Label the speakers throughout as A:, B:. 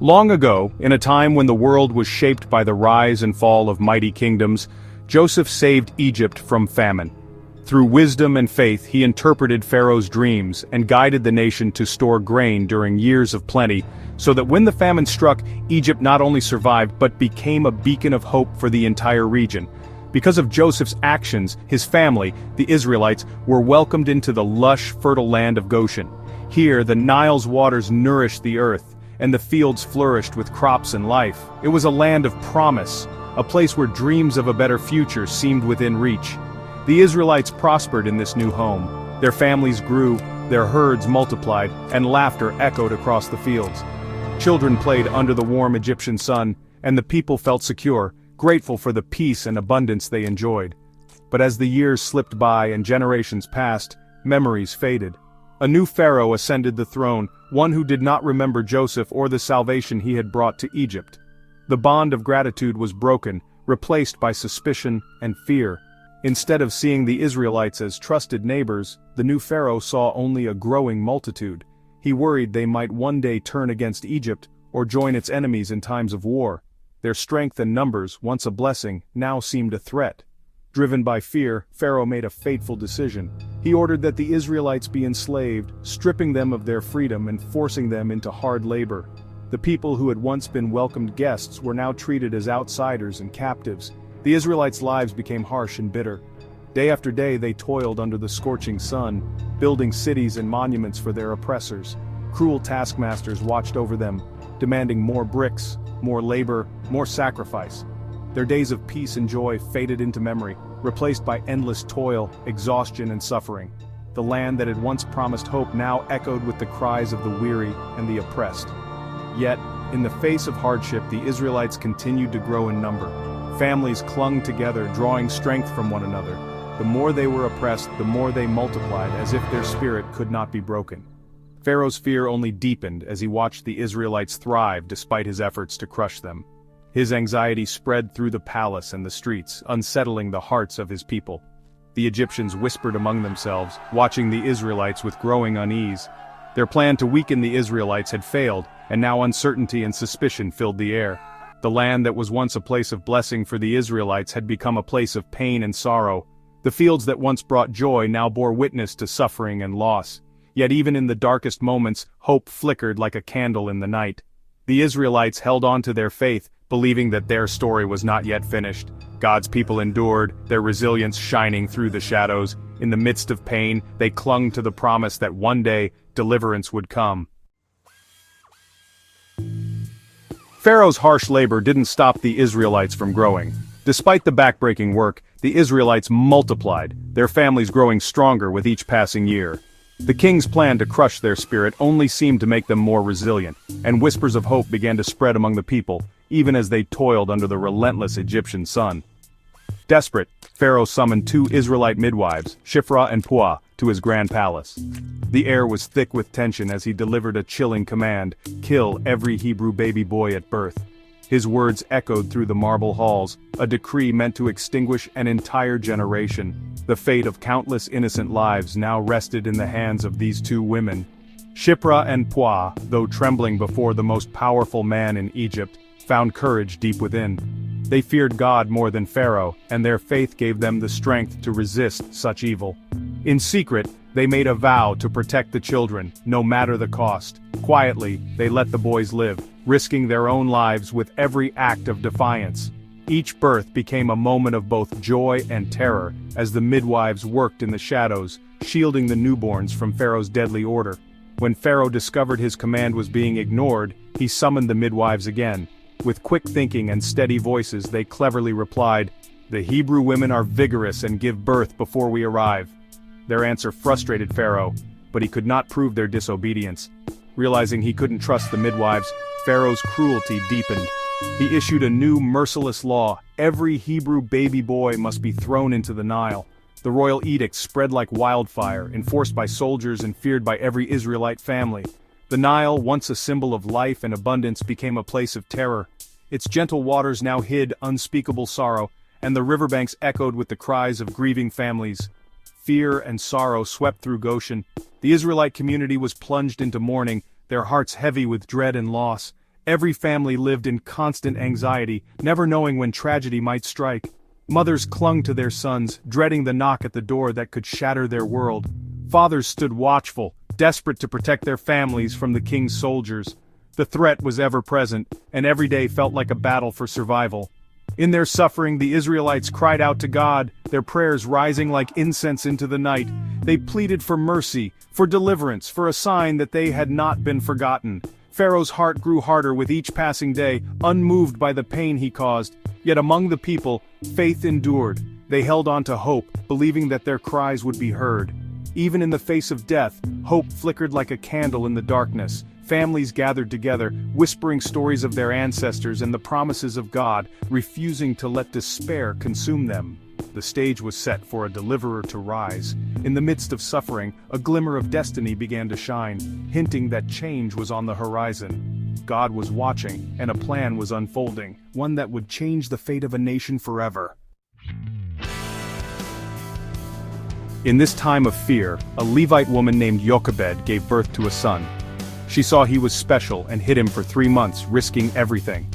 A: Long ago, in a time when the world was shaped by the rise and fall of mighty kingdoms, Joseph saved Egypt from famine. Through wisdom and faith he interpreted Pharaoh's dreams and guided the nation to store grain during years of plenty, so that when the famine struck, Egypt not only survived but became a beacon of hope for the entire region. Because of Joseph's actions, his family, the Israelites, were welcomed into the lush, fertile land of Goshen. Here, the Nile's waters nourished the earth, and the fields flourished with crops and life. It was a land of promise, a place where dreams of a better future seemed within reach. The Israelites prospered in this new home. Their families grew, their herds multiplied, and laughter echoed across the fields. Children played under the warm Egyptian sun, and the people felt secure, grateful for the peace and abundance they enjoyed. But as the years slipped by and generations passed, memories faded. A new Pharaoh ascended the throne, one who did not remember Joseph or the salvation he had brought to Egypt. The bond of gratitude was broken, replaced by suspicion and fear. Instead of seeing the Israelites as trusted neighbors, the new Pharaoh saw only a growing multitude. He worried they might one day turn against Egypt or join its enemies in times of war. Their strength and numbers, once a blessing, now seemed a threat. Driven by fear, Pharaoh made a fateful decision. He ordered that the Israelites be enslaved, stripping them of their freedom and forcing them into hard labor. The people who had once been welcomed guests were now treated as outsiders and captives. The Israelites' lives became harsh and bitter. Day after day they toiled under the scorching sun, building cities and monuments for their oppressors. Cruel taskmasters watched over them, demanding more bricks, more labor, more sacrifice. Their days of peace and joy faded into memory, replaced by endless toil, exhaustion and suffering. The land that had once promised hope now echoed with the cries of the weary and the oppressed. Yet, in the face of hardship, the Israelites continued to grow in number. Families clung together, drawing strength from one another. The more they were oppressed, the more they multiplied, as if their spirit could not be broken. Pharaoh's fear only deepened as he watched the Israelites thrive despite his efforts to crush them. His anxiety spread through the palace and the streets, unsettling the hearts of his people. The Egyptians whispered among themselves, watching the Israelites with growing unease. Their plan to weaken the Israelites had failed, and now uncertainty and suspicion filled the air. The land that was once a place of blessing for the Israelites had become a place of pain and sorrow. The fields that once brought joy now bore witness to suffering and loss. Yet even in the darkest moments, hope flickered like a candle in the night. The Israelites held on to their faith, believing that their story was not yet finished. God's people endured, their resilience shining through the shadows. In the midst of pain, they clung to the promise that one day, deliverance would come. Pharaoh's harsh labor didn't stop the Israelites from growing. Despite the backbreaking work, the Israelites multiplied, their families growing stronger with each passing year. The king's plan to crush their spirit only seemed to make them more resilient, and whispers of hope began to spread among the people, even as they toiled under the relentless Egyptian sun. Desperate, Pharaoh summoned 2 Israelite midwives, Shiphrah and Puah, to his grand palace. The air was thick with tension as he delivered a chilling command: kill every Hebrew baby boy at birth. His words echoed through the marble halls, a decree meant to extinguish an entire generation. The fate of countless innocent lives now rested in the hands of these 2 women. Shiphrah and Puah, though trembling before the most powerful man in Egypt, found courage deep within. They feared God more than Pharaoh, and their faith gave them the strength to resist such evil. In secret, they made a vow to protect the children, no matter the cost. Quietly, they let the boys live, risking their own lives with every act of defiance. Each birth became a moment of both joy and terror, as the midwives worked in the shadows, shielding the newborns from Pharaoh's deadly order. When Pharaoh discovered his command was being ignored, he summoned the midwives again. With quick thinking and steady voices, they cleverly replied, "The Hebrew women are vigorous and give birth before we arrive." Their answer frustrated Pharaoh, but he could not prove their disobedience. Realizing he couldn't trust the midwives, Pharaoh's cruelty deepened. He issued a new merciless law: every Hebrew baby boy must be thrown into the Nile. The royal edict spread like wildfire, enforced by soldiers and feared by every Israelite family. The Nile, once a symbol of life and abundance, became a place of terror. Its gentle waters now hid unspeakable sorrow, and the riverbanks echoed with the cries of grieving families. Fear and sorrow swept through Goshen. The Israelite community was plunged into mourning, their hearts heavy with dread and loss. Every family lived in constant anxiety, never knowing when tragedy might strike. Mothers clung to their sons, dreading the knock at the door that could shatter their world. Fathers stood watchful, desperate to protect their families from the king's soldiers. The threat was ever present, and every day felt like a battle for survival. In their suffering, the Israelites cried out to God, their prayers rising like incense into the night. They pleaded for mercy, for deliverance, for a sign that they had not been forgotten. Pharaoh's heart grew harder with each passing day, unmoved by the pain he caused. Yet among the people, faith endured. They held on to hope, believing that their cries would be heard. Even in the face of death, hope flickered like a candle in the darkness. Families gathered together, whispering stories of their ancestors and the promises of God, refusing to let despair consume them. The stage was set for a deliverer to rise. In the midst of suffering, a glimmer of destiny began to shine, hinting that change was on the horizon. God was watching, and a plan was unfolding, one that would change the fate of a nation forever. In this time of fear, a Levite woman named Jochebed gave birth to a son. She saw he was special and hid him for 3 months, risking everything.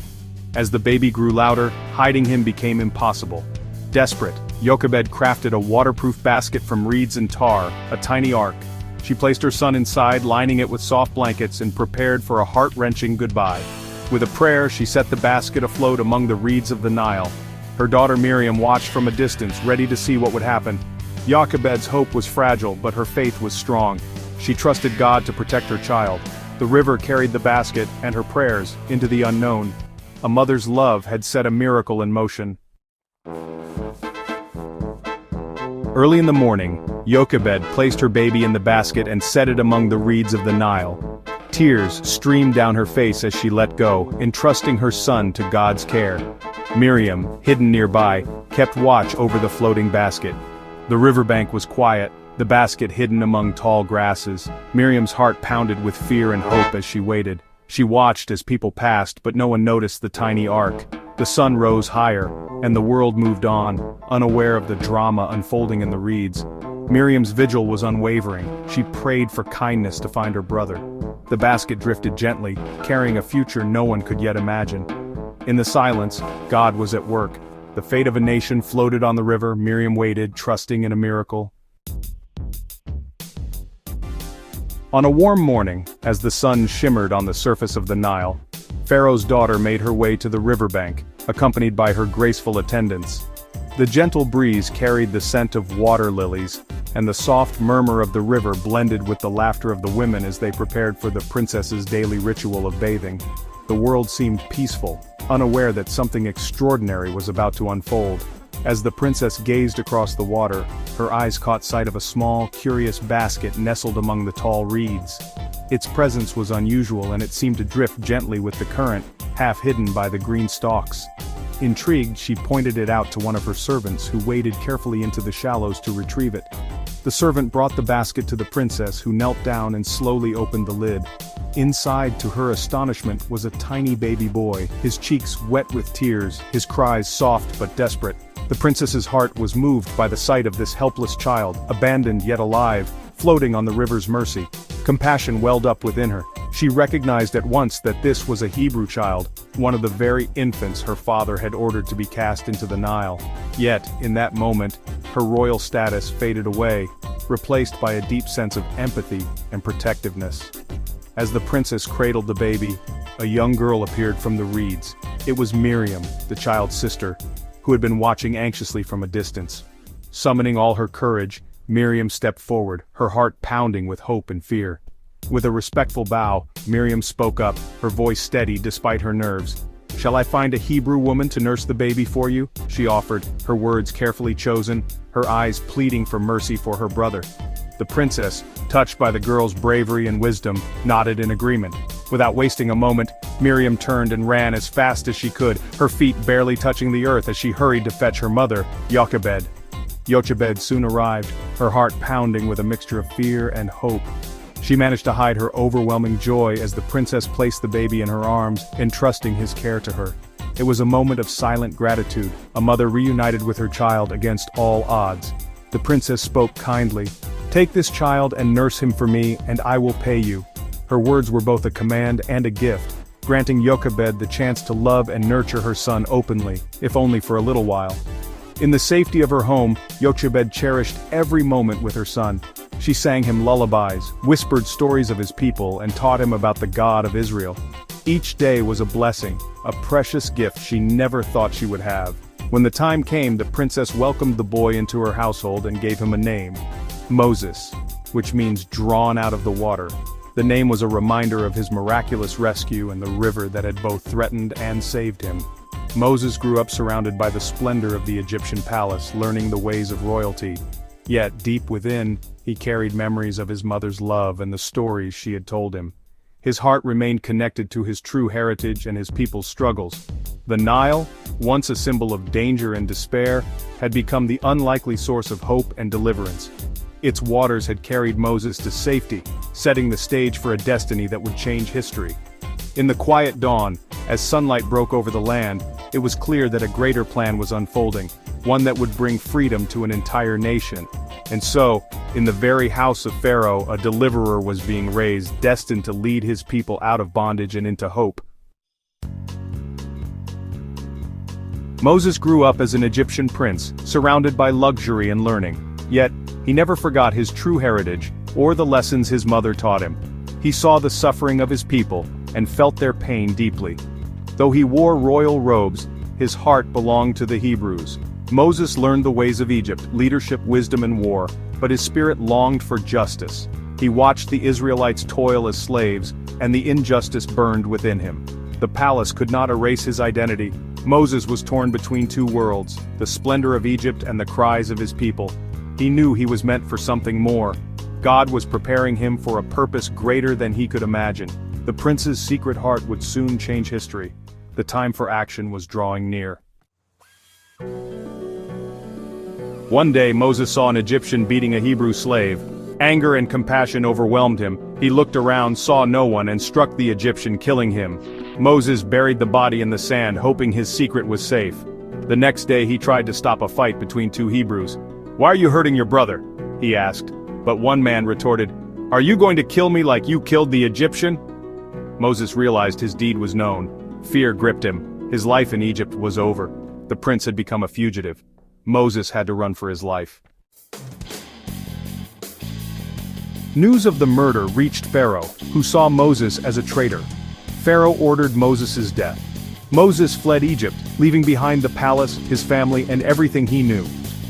A: As the baby grew louder, hiding him became impossible. Desperate, Jochebed crafted a waterproof basket from reeds and tar, a tiny ark. She placed her son inside, lining it with soft blankets, and prepared for a heart-wrenching goodbye. With a prayer, she set the basket afloat among the reeds of the Nile. Her daughter Miriam watched from a distance, ready to see what would happen. Jochebed's hope was fragile, but her faith was strong. She trusted God to protect her child. The river carried the basket, and her prayers, into the unknown. A mother's love had set a miracle in motion. Early in the morning, Jochebed placed her baby in the basket and set it among the reeds of the Nile. Tears streamed down her face as she let go, entrusting her son to God's care. Miriam, hidden nearby, kept watch over the floating basket. The riverbank was quiet, the basket hidden among tall grasses. Miriam's heart pounded with fear and hope as she waited. She watched as people passed, but no one noticed the tiny ark. The sun rose higher, and the world moved on, unaware of the drama unfolding in the reeds. Miriam's vigil was unwavering. She prayed for kindness to find her brother. The basket drifted gently, carrying a future no one could yet imagine. In the silence, God was at work. The fate of a nation floated on the river. Miriam waited, trusting in a miracle. On a warm morning, as the sun shimmered on the surface of the Nile, Pharaoh's daughter made her way to the riverbank, accompanied by her graceful attendants. The gentle breeze carried the scent of water lilies, and the soft murmur of the river blended with the laughter of the women as they prepared for the princess's daily ritual of bathing. The world seemed peaceful, unaware that something extraordinary was about to unfold. As the princess gazed across the water, her eyes caught sight of a small, curious basket nestled among the tall reeds. Its presence was unusual, and it seemed to drift gently with the current, half hidden by the green stalks. Intrigued, she pointed it out to one of her servants, who waded carefully into the shallows to retrieve it. The servant brought the basket to the princess, who knelt down and slowly opened the lid. Inside, to her astonishment, was a tiny baby boy, his cheeks wet with tears, his cries soft but desperate. The princess's heart was moved by the sight of this helpless child, abandoned yet alive, floating on the river's mercy. Compassion welled up within her. She recognized at once that this was a Hebrew child, one of the very infants her father had ordered to be cast into the Nile. Yet, in that moment, her royal status faded away, replaced by a deep sense of empathy and protectiveness. As the princess cradled the baby, a young girl appeared from the reeds. It was Miriam, the child's sister, who had been watching anxiously from a distance. Summoning all her courage, Miriam stepped forward, her heart pounding with hope and fear. With a respectful bow, Miriam spoke up, her voice steady despite her nerves. "Shall I find a Hebrew woman to nurse the baby for you?" she offered, her words carefully chosen, her eyes pleading for mercy for her brother. The princess, touched by the girl's bravery and wisdom, nodded in agreement. Without wasting a moment, Miriam turned and ran as fast as she could, her feet barely touching the earth as she hurried to fetch her mother, Jochebed. Jochebed soon arrived, her heart pounding with a mixture of fear and hope. She managed to hide her overwhelming joy as the princess placed the baby in her arms, entrusting his care to her. It was a moment of silent gratitude, a mother reunited with her child against all odds. The princess spoke kindly. "Take this child and nurse him for me, and I will pay you." Her words were both a command and a gift. granting Jochebed the chance to love and nurture her son openly, if only for a little while. In the safety of her home, Jochebed cherished every moment with her son. She sang him lullabies, whispered stories of his people, and taught him about the God of Israel. Each day was a blessing, a precious gift she never thought she would have. When the time came, the princess welcomed the boy into her household and gave him a name, Moses, which means drawn out of the water. The name was a reminder of his miraculous rescue and the river that had both threatened and saved him. Moses grew up surrounded by the splendor of the Egyptian palace, learning the ways of royalty. Yet, deep within, he carried memories of his mother's love and the stories she had told him. His heart remained connected to his true heritage and his people's struggles. The Nile, once a symbol of danger and despair, had become the unlikely source of hope and deliverance. Its waters had carried Moses to safety, setting the stage for a destiny that would change history. In the quiet dawn, as sunlight broke over the land, it was clear that a greater plan was unfolding, one that would bring freedom to an entire nation. And so, in the very house of Pharaoh, a deliverer was being raised, destined to lead his people out of bondage and into hope. Moses grew up as an Egyptian prince, surrounded by luxury and learning. Yet, he never forgot his true heritage, or the lessons his mother taught him. He saw the suffering of his people, and felt their pain deeply. Though he wore royal robes, his heart belonged to the Hebrews. Moses learned the ways of Egypt, leadership, wisdom, and war, but his spirit longed for justice. He watched the Israelites toil as slaves, and the injustice burned within him. The palace could not erase his identity. Moses was torn between two worlds, the splendor of Egypt and the cries of his people. He knew he was meant for something more. God was preparing him for a purpose greater than he could imagine. The prince's secret heart would soon change history. The time for action was drawing near. One day Moses saw an Egyptian beating a Hebrew slave. Anger and compassion overwhelmed him. He looked around, saw no one, and struck the Egyptian, killing him. Moses buried the body in the sand, hoping his secret was safe. The next day he tried to stop a fight between two Hebrews. "Why are you hurting your brother?" he asked. But one man retorted, "Are you going to kill me like you killed the Egyptian?" Moses realized his deed was known. Fear gripped him. His life in Egypt was over. The prince had become a fugitive. Moses had to run for his life. News of the murder reached Pharaoh, who saw Moses as a traitor. Pharaoh ordered Moses' death. Moses fled Egypt, leaving behind the palace, his family, and everything he knew.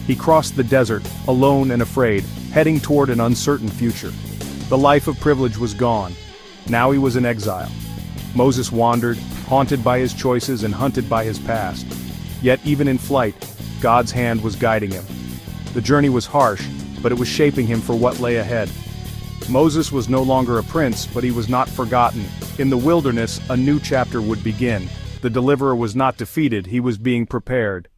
A: He crossed the desert, alone and afraid, heading toward an uncertain future. The life of privilege was gone. Now he was in exile. Moses wandered, haunted by his choices and hunted by his past. Yet even in flight, God's hand was guiding him. The journey was harsh, but it was shaping him for what lay ahead. Moses was no longer a prince, but he was not forgotten. In the wilderness, a new chapter would begin. The deliverer was not defeated, he was being prepared.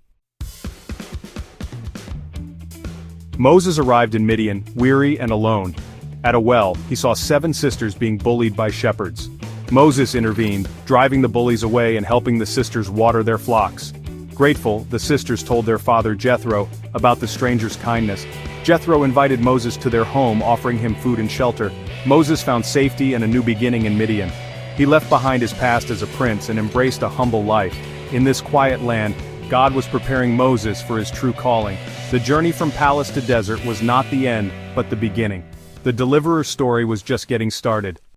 A: Moses arrived in Midian, weary and alone. At a well, he saw 7 sisters being bullied by shepherds. Moses intervened, driving the bullies away and helping the sisters water their flocks. Grateful, the sisters told their father Jethro about the stranger's kindness. Jethro invited Moses to their home, offering him food and shelter. Moses found safety and a new beginning in Midian. He left behind his past as a prince and embraced a humble life. In this quiet land, God was preparing Moses for his true calling. The journey from palace to desert was not the end, but the beginning. The deliverer's story was just getting started.